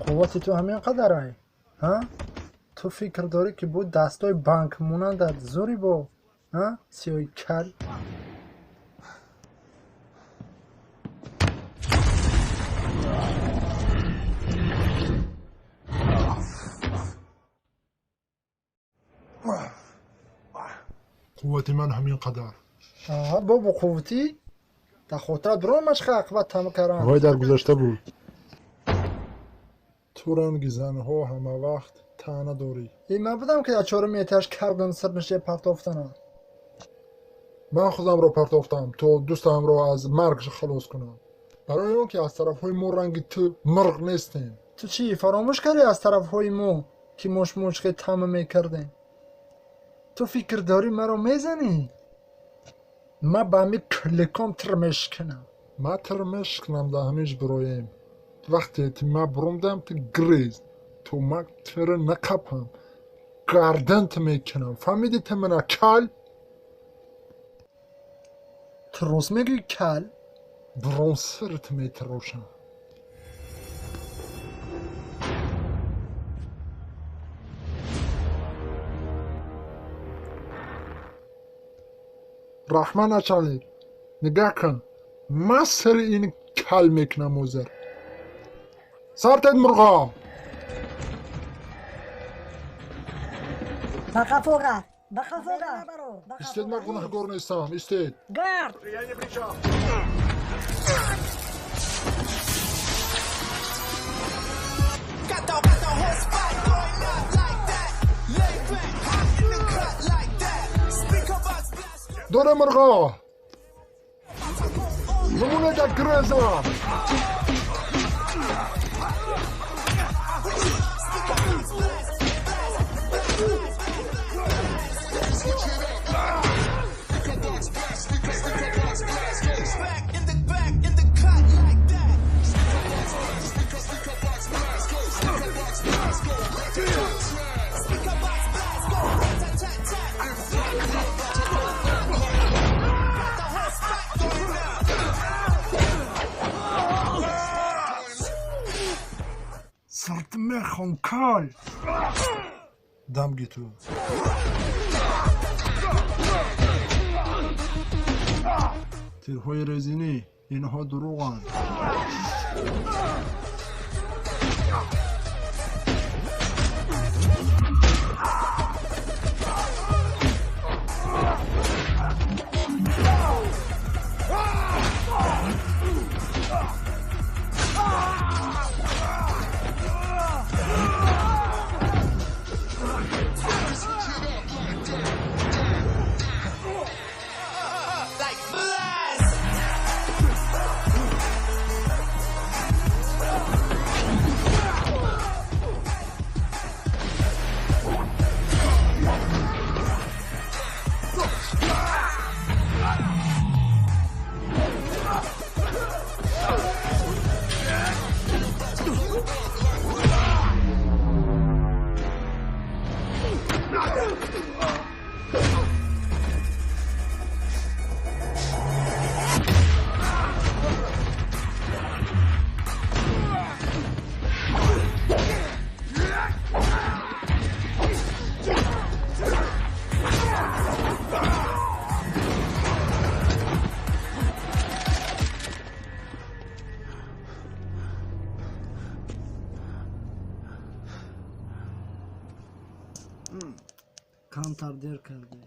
قوت تو همین قدره؟ ها؟ تو فکر داری که بود دستای بانک مونندت زوری با؟ ها؟ سیاه کل؟ قوت من همین قدر. آها بابا قوتی؟ تا خاطر درام مشق عقبت تمام کردم. وای در گذشته بود. تو رنگ زنها همه وقت تنه داری. این من بودم که از 4 مترش کردن سر نشه پرتافتنم. من خودم را پرتافتم تا دوستم را از مرگش خلاص کنم. برای اون که از طرف های ما رنگ تو مرغ نیستیم. تو چی فراموش کردی از طرف های ما که مشموشقه تمام میکردیم؟ تو فکر داری مرا میزنی؟ من با همی کلکام ترمش کنم. من ترمش کنم در همیش برایم. وقتی که من برومدم تو گریز تو من تر نکپم گردن تو میکنم. فهمیدی تو منو کل؟ تروس میگی کل؟ برونسرت میتروشم. رحمه نچالید. نگاه کن. من سر این کل میکنم موزر. سرتت مرغا. Baja fuga! استید من گناهگار نیستم. استید. Guard! دوره مرغا. نمونه که گریزم. سرت میخون کل. دمگی تو. تیرهای رزینی اینها دروغن. کم تردیر کرده.